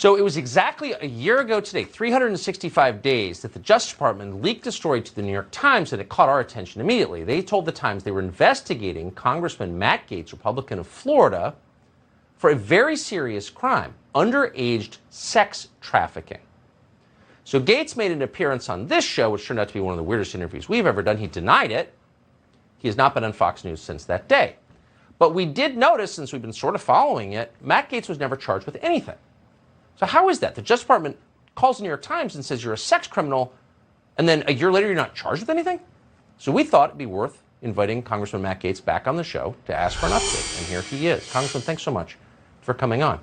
So it was exactly a year ago today, 365 days, that the Justice Department leaked a story to the New York Times, and it caught our attention immediately. They told the Times they were investigating Congressman Matt Gaetz, Republican of Florida, for a very serious crime, underage sex trafficking. So Gaetz made an appearance on this show, which turned out to be one of the weirdest interviews we've ever done. He denied it. He has not been on Fox News since that day. But we did notice, since we've been sort of following it, Matt Gaetz was never charged with anything. So how is that? The Justice Department calls the New York Times and says you're a sex criminal, and then a year later you're not charged with anything? So we thought it'd be worth inviting Congressman Matt Gaetz back on the show to ask for an update, and here he is. Congressman, thanks so much for coming on.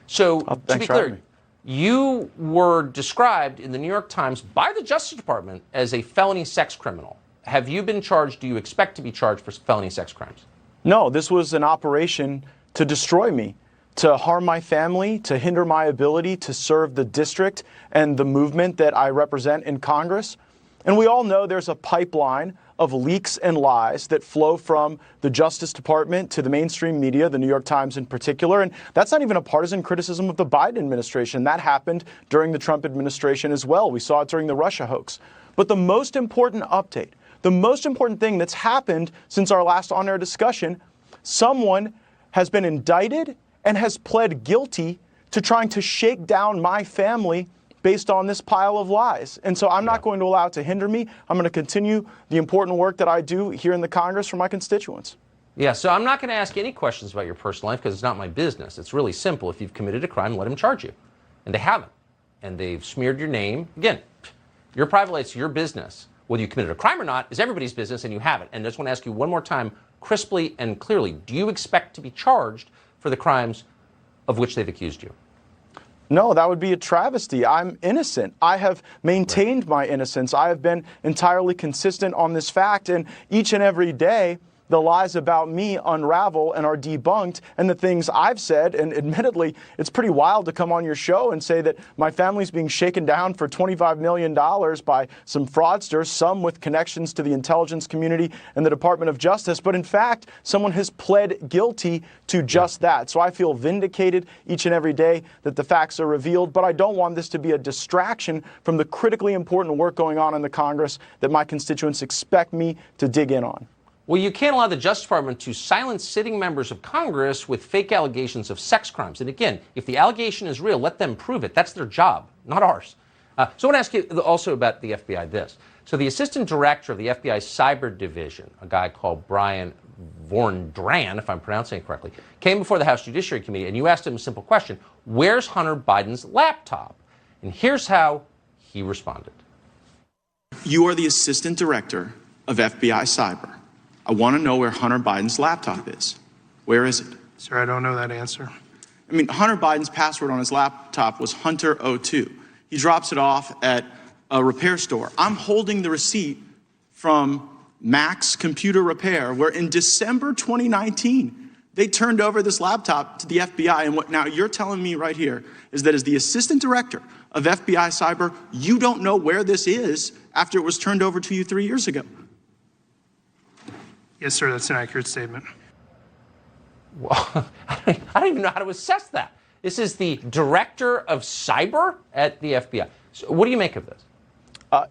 So to be clear, you were described in the New York Times by the Justice Department as a felony sex criminal. Have you been charged? Do you expect to be charged for felony sex crimes? No, this was an operation to destroy me, to harm my family, to hinder my ability to serve the district and the movement that I represent in Congress. And we all know there's a pipeline of leaks and lies that flow from the Justice Department to the mainstream media, the New York Times in particular. And that's not even a partisan criticism of the Biden administration. That happened during the Trump administration as well. We saw it during the Russia hoax. But the most important update, the most important thing that's happened since our last on-air discussion, someone has been indicted and has pled guilty to trying to shake down my family based on this pile of lies. And so I'm not going to allow it to hinder me. I'm going to continue the important work that I do here in the Congress for my constituents. Yeah, so I'm not going to ask any questions about your personal life because it's not my business. It's really simple. If you've committed a crime, let them charge you. And they haven't. And they've smeared your name. Again, your private life's your business. Whether you committed a crime or not is everybody's business, and you haven't. And I just want to ask you one more time, crisply and clearly, do you expect to be charged for the crimes of which they've accused you? No, that would be a travesty. I'm innocent. I have maintained my innocence. I have been entirely consistent on this fact, and each and every day, the lies about me unravel and are debunked, and the things I've said, and admittedly, it's pretty wild to come on your show and say that my family's being shaken down for $25 million by some fraudsters, some with connections to the intelligence community and the Department of Justice, but in fact, someone has pled guilty to just that. So I feel vindicated each and every day that the facts are revealed, but I don't want this to be a distraction from the critically important work going on in the Congress that my constituents expect me to dig in on. Well, you can't allow the Justice Department to silence sitting members of Congress with fake allegations of sex crimes. And again, if the allegation is real, let them prove it. That's their job, not ours. So I want to ask you also about the FBI this. So the assistant director of the FBI cyber division, a guy called Brian Vorndran, if I'm pronouncing it correctly, came before the House Judiciary Committee, and you asked him a simple question: where's Hunter Biden's laptop? And here's how he responded. You are the assistant director of FBI cyber. I want to know where Hunter Biden's laptop is. Where is it? Sir, I don't know that answer. I mean, Hunter Biden's password on his laptop was Hunter02. He drops it off at a repair store. I'm holding the receipt from Max Computer Repair, where in December 2019, they turned over this laptop to the FBI. And what now you're telling me right here is that as the assistant director of FBI cyber, you don't know where this is after it was turned over to you 3 years ago. Yes, sir, that's an accurate statement. Well, I don't even know how to assess that. This is the director of cyber at the FBI. So what do you make of this?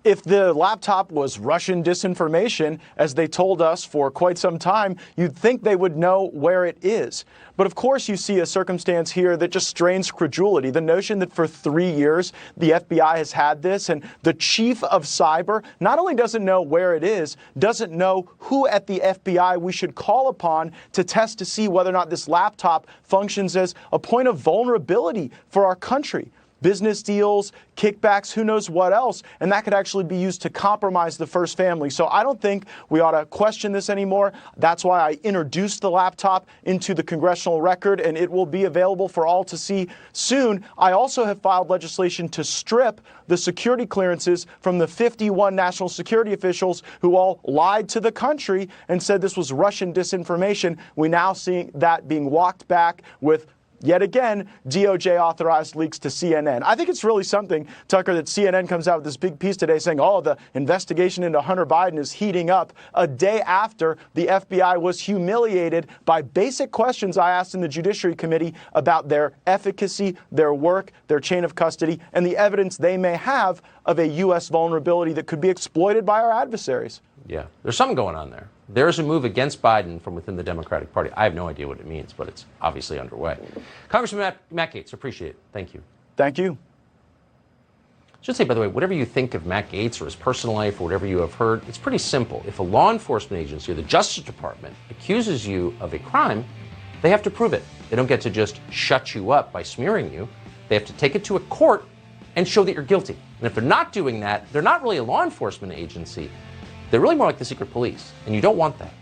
If the laptop was Russian disinformation, as they told us for quite some time, you'd think they would know where it is. But of course, you see a circumstance here that just strains credulity. The notion that for 3 years, the FBI has had this, and the chief of cyber not only doesn't know where it is, doesn't know who at the FBI we should call upon to test to see whether or not this laptop functions as a point of vulnerability for our country. Business deals, kickbacks, who knows what else, and that could actually be used to compromise the first family. So I don't think we ought to question this anymore. That's why I introduced the laptop into the Congressional Record, and it will be available for all to see soon. I also have filed legislation to strip the security clearances from the 51 national security officials who all lied to the country and said this was Russian disinformation. We now see that being walked back with Yet again, DOJ authorized leaks to CNN. I think it's really something, Tucker, that CNN comes out with this big piece today saying, oh, the investigation into Hunter Biden is heating up a day after the FBI was humiliated by basic questions I asked in the Judiciary Committee about their efficacy, their work, their chain of custody, and the evidence they may have of a U.S. vulnerability that could be exploited by our adversaries. Yeah, there's something going on there. There's a move against Biden from within the Democratic Party. I have no idea what it means, but it's obviously underway. Congressman Matt Gaetz, appreciate it. Thank you. Thank you. I should say, by the way, whatever you think of Matt Gaetz or his personal life or whatever you have heard, it's pretty simple. If a law enforcement agency or the Justice Department accuses you of a crime, they have to prove it. They don't get to just shut you up by smearing you. They have to take it to a court and show that you're guilty. And if they're not doing that, they're not really a law enforcement agency. They're really more like the secret police, and you don't want that.